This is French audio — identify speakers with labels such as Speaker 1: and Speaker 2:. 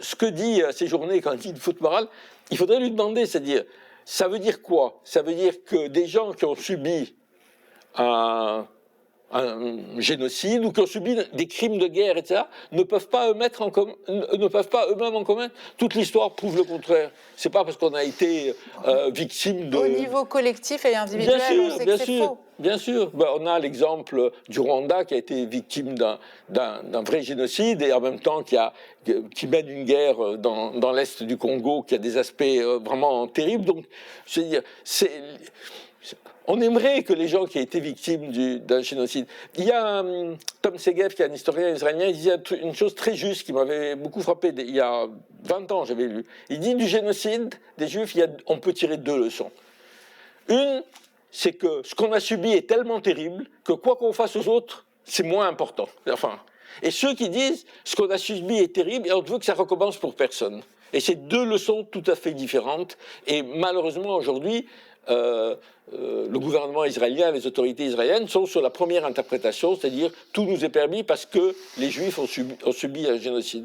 Speaker 1: ce que dit Séjourné quand il dit une faute morale, il faudrait lui demander, c'est-à-dire, ça veut dire quoi? Ça veut dire que des gens qui ont subi un génocide ou qui ont subi des crimes de guerre, etc., ne peuvent pas eux-mêmes en commun. Toute l'histoire prouve le contraire. C'est pas parce qu'on a été victime de...
Speaker 2: Au niveau collectif et individuel, on sait que c'est faux.
Speaker 1: Bien sûr. Ben, on a l'exemple du Rwanda qui a été victime d'un vrai génocide et en même temps qui mène une guerre dans l'est du Congo qui a des aspects vraiment terribles. Donc, je veux dire, on aimerait que les gens qui aient été victimes d'un génocide... Il y a Tom Segev, qui est un historien israélien, il disait une chose très juste qui m'avait beaucoup frappé. Il y a 20 ans, j'avais lu. Il dit du génocide des Juifs, on peut tirer 2 leçons. Une, c'est que ce qu'on a subi est tellement terrible que quoi qu'on fasse aux autres, c'est moins important. Enfin, et ceux qui disent ce qu'on a subi est terrible et on veut que ça recommence pour personne. Et c'est 2 leçons tout à fait différentes. Et malheureusement, aujourd'hui, le gouvernement israélien, les autorités israéliennes sont sur la première interprétation, c'est-à-dire tout nous est permis parce que les Juifs ont subi un génocide.